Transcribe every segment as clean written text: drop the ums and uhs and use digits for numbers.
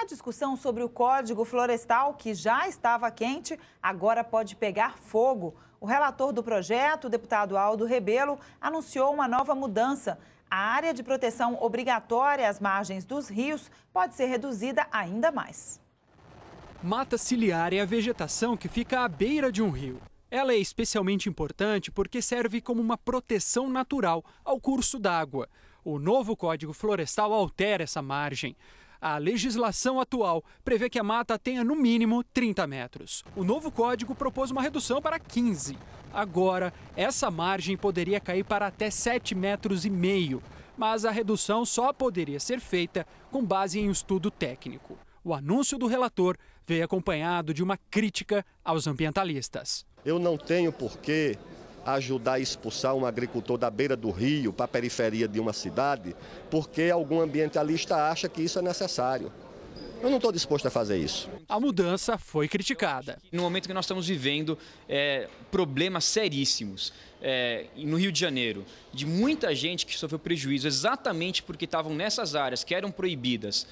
A discussão sobre o Código Florestal, que já estava quente, agora pode pegar fogo. O relator do projeto, o deputado Aldo Rebelo, anunciou uma nova mudança. A área de proteção obrigatória às margens dos rios pode ser reduzida ainda mais. Mata ciliar é a vegetação que fica à beira de um rio. Ela é especialmente importante porque serve como uma proteção natural ao curso d'água. O novo Código Florestal altera essa margem. A legislação atual prevê que a mata tenha no mínimo 30 metros. O novo código propôs uma redução para 15. Agora, essa margem poderia cair para até 7,5 metros. Mas a redução só poderia ser feita com base em um estudo técnico. O anúncio do relator veio acompanhado de uma crítica aos ambientalistas. Eu não tenho por que ajudar a expulsar um agricultor da beira do rio para a periferia de uma cidade, porque algum ambientalista acha que isso é necessário. Eu não estou disposto a fazer isso. A mudança foi criticada. No momento que nós estamos vivendo problemas seríssimos no Rio de Janeiro, de muita gente que sofreu prejuízo exatamente porque estavam nessas áreas que eram proibidas,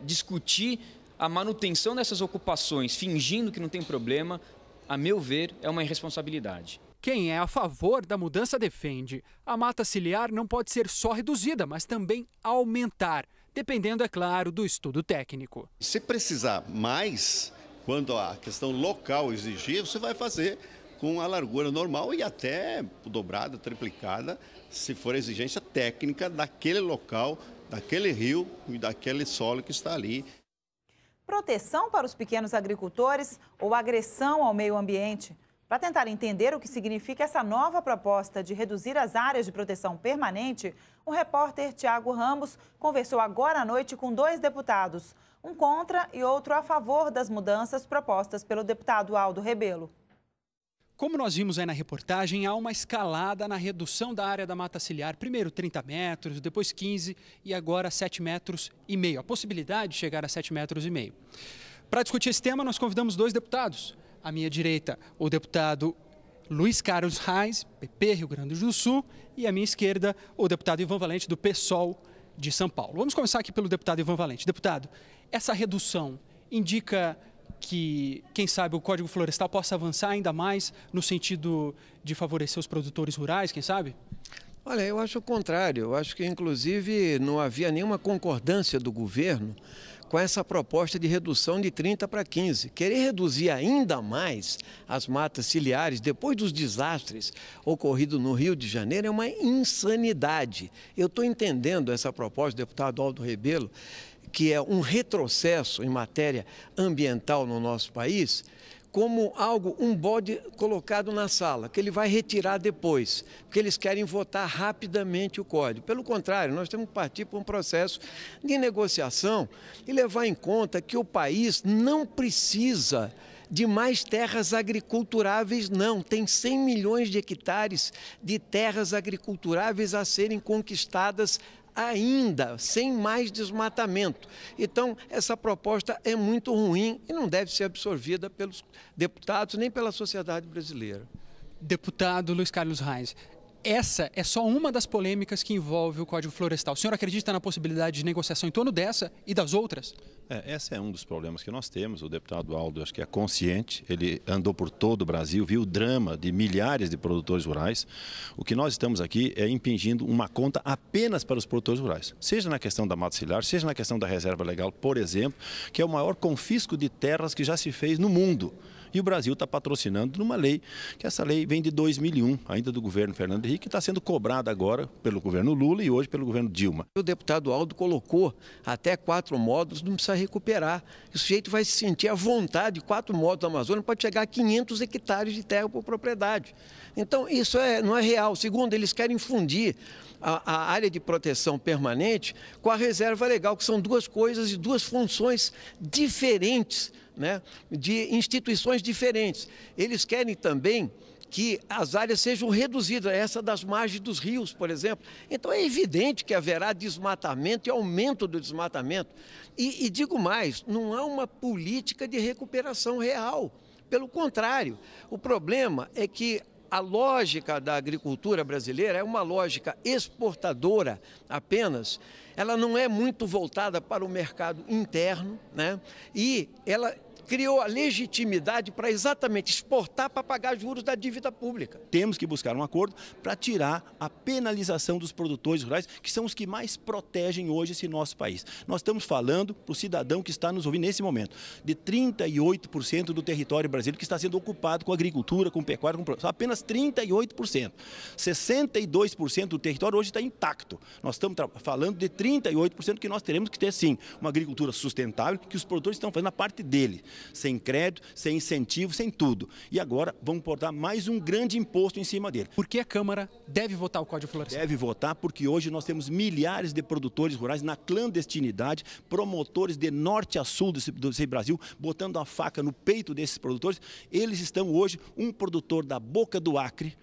discutir a manutenção dessas ocupações fingindo que não tem problema, a meu ver, é uma irresponsabilidade. Quem é a favor da mudança defende: a mata ciliar não pode ser só reduzida, mas também aumentar, dependendo, é claro, do estudo técnico. Se precisar mais, quando a questão local exigir, você vai fazer com a largura normal e até dobrada, triplicada, se for exigência técnica daquele local, daquele rio e daquele solo que está ali. Proteção para os pequenos agricultores ou agressão ao meio ambiente? Para tentar entender o que significa essa nova proposta de reduzir as áreas de proteção permanente, o repórter Tiago Ramos conversou agora à noite com 2 deputados, um contra e outro a favor das mudanças propostas pelo deputado Aldo Rebelo. Como nós vimos aí na reportagem, há uma escalada na redução da área da mata ciliar. Primeiro 30 metros, depois 15 e agora 7,5 metros. A possibilidade de chegar a 7,5 metros. Para discutir esse tema, nós convidamos 2 deputados. À minha direita, o deputado Luiz Carlos Reis, PP, Rio Grande do Sul, e à minha esquerda, o deputado Ivan Valente, do PSOL de São Paulo. Vamos começar aqui pelo deputado Ivan Valente. Deputado, essa redução indica que, quem sabe, o Código Florestal possa avançar ainda mais no sentido de favorecer os produtores rurais, quem sabe? Olha, eu acho o contrário. Eu acho que, inclusive, não havia nenhuma concordância do governo com essa proposta de redução de 30 para 15. Querer reduzir ainda mais as matas ciliares depois dos desastres ocorridos no Rio de Janeiro é uma insanidade. Eu estou entendendo essa proposta do deputado Aldo Rebelo, que é um retrocesso em matéria ambiental no nosso país, como um bode colocado na sala, que ele vai retirar depois, porque eles querem votar rapidamente o código. Pelo contrário, nós temos que partir para um processo de negociação e levar em conta que o país não precisa de mais terras agriculturáveis, não. Tem 100 milhões de hectares de terras agriculturáveis a serem conquistadas ainda, sem mais desmatamento. Então, essa proposta é muito ruim e não deve ser absorvida pelos deputados nem pela sociedade brasileira. Deputado Luiz Carlos Reis, essa é só uma das polêmicas que envolve o Código Florestal. O senhor acredita na possibilidade de negociação em torno dessa e das outras? Esse é um dos problemas que nós temos. O deputado Aldo, acho que é consciente, ele andou por todo o Brasil, viu o drama de milhares de produtores rurais. O que nós estamos aqui é impingindo uma conta apenas para os produtores rurais, seja na questão da mata ciliar, seja na questão da reserva legal, por exemplo, que é o maior confisco de terras que já se fez no mundo. E o Brasil está patrocinando numa lei, que essa lei vem de 2001, ainda do governo Fernando Henrique, que está sendo cobrada agora pelo governo Lula e hoje pelo governo Dilma. O deputado Aldo colocou até 4 módulos, não precisa recuperar. O sujeito vai se sentir à vontade, 4 módulos da Amazônia pode chegar a 500 hectares de terra por propriedade. Então, isso não é real. Segundo, eles querem fundir a área de proteção permanente com a reserva legal, que são 2 coisas e 2 funções diferentes, né, de instituições diferentes. Eles querem também que as áreas sejam reduzidas, essa das margens dos rios, por exemplo. Então é evidente que haverá desmatamento e aumento do desmatamento. E digo mais, não há uma política de recuperação real. Pelo contrário, o problema é que a lógica da agricultura brasileira é uma lógica exportadora apenas, ela não é muito voltada para o mercado interno, né? E ela criou a legitimidade para exatamente exportar para pagar juros da dívida pública. Temos que buscar um acordo para tirar a penalização dos produtores rurais, que são os que mais protegem hoje esse nosso país. Nós estamos falando para o cidadão que está nos ouvindo nesse momento, de 38% do território brasileiro que está sendo ocupado com agricultura, com pecuária, com produção. Apenas 38%. 62% do território hoje está intacto. Nós estamos falando de 38% que nós teremos que ter, sim, uma agricultura sustentável, que os produtores estão fazendo a parte dele. Sem crédito, sem incentivo, sem tudo. E agora vamos botar mais um grande imposto em cima dele. Por que a Câmara deve votar o Código Florestal? Deve votar porque hoje nós temos milhares de produtores rurais na clandestinidade, promotores de norte a sul desse Brasil, botando a faca no peito desses produtores. Eles estão hoje, um produtor da Boca do Acre,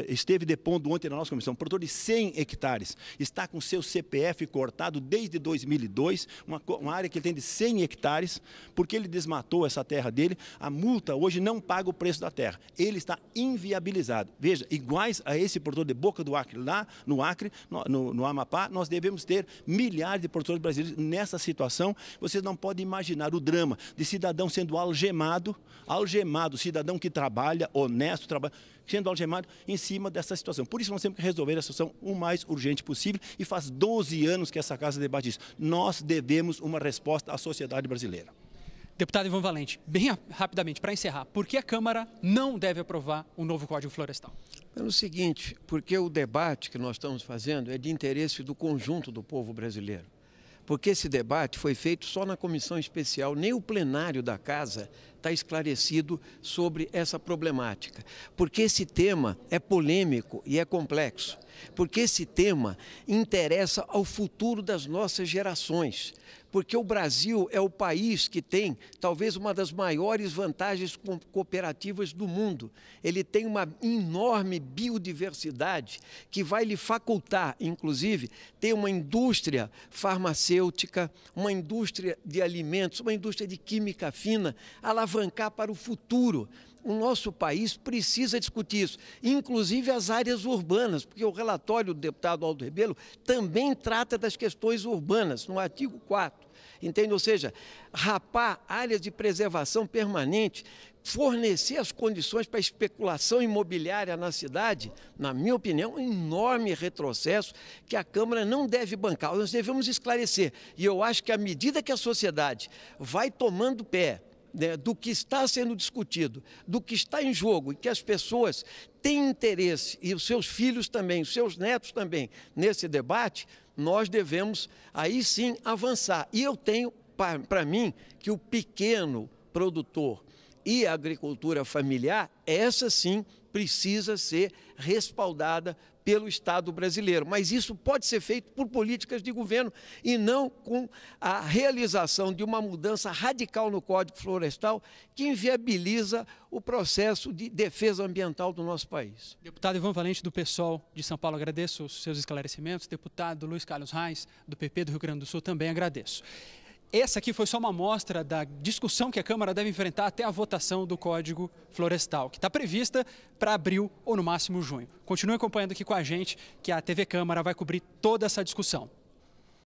esteve depondo ontem na nossa comissão, produtor de 100 hectares, está com seu CPF cortado desde 2002, uma área que ele tem de 100 hectares, porque ele desmatou essa terra dele, a multa hoje não paga o preço da terra. Ele está inviabilizado. Veja, iguais a esse produtor de Boca do Acre, lá no Acre, no Amapá, nós devemos ter milhares de produtores brasileiros nessa situação. Vocês não podem imaginar o drama de cidadão sendo algemado, cidadão que trabalha, honesto, sendo algemado em cima dessa situação. Por isso nós temos que resolver a situação o mais urgente possível e faz 12 anos que essa casa debate isso. Nós devemos uma resposta à sociedade brasileira. Deputado Ivan Valente, bem rapidamente, para encerrar, por que a Câmara não deve aprovar o novo Código Florestal? Pelo seguinte, porque o debate que nós estamos fazendo é de interesse do conjunto do povo brasileiro. Porque esse debate foi feito só na comissão especial, nem o plenário da Casa está esclarecido sobre essa problemática. Porque esse tema é polêmico e é complexo. Porque esse tema interessa ao futuro das nossas gerações. Porque o Brasil é o país que tem talvez uma das maiores vantagens cooperativas do mundo. Ele tem uma enorme biodiversidade que vai lhe facultar, inclusive, ter uma indústria farmacêutica, uma indústria de alimentos, uma indústria de química fina, alavancar para o futuro. O nosso país precisa discutir isso, inclusive as áreas urbanas, porque o relatório do deputado Aldo Rebelo também trata das questões urbanas, no artigo 4º, entende? Ou seja, rapar áreas de preservação permanente, fornecer as condições para a especulação imobiliária na cidade, na minha opinião, é um enorme retrocesso que a Câmara não deve bancar. Nós devemos esclarecer, e eu acho que à medida que a sociedade vai tomando pé, né, do que está sendo discutido, do que está em jogo e que as pessoas têm interesse, e os seus filhos também, os seus netos também, nesse debate, nós devemos aí sim avançar. E eu tenho para mim que o pequeno produtor e a agricultura familiar, essa sim precisa ser respaldada pelo Estado brasileiro. Mas isso pode ser feito por políticas de governo e não com a realização de uma mudança radical no Código Florestal que inviabiliza o processo de defesa ambiental do nosso país. Deputado Ivan Valente, do PSOL de São Paulo, agradeço os seus esclarecimentos. Deputado Luiz Carlos Reis, do PP do Rio Grande do Sul, também agradeço. Essa aqui foi só uma amostra da discussão que a Câmara deve enfrentar até a votação do Código Florestal, que está prevista para abril ou no máximo junho. Continue acompanhando aqui com a gente, que a TV Câmara vai cobrir toda essa discussão.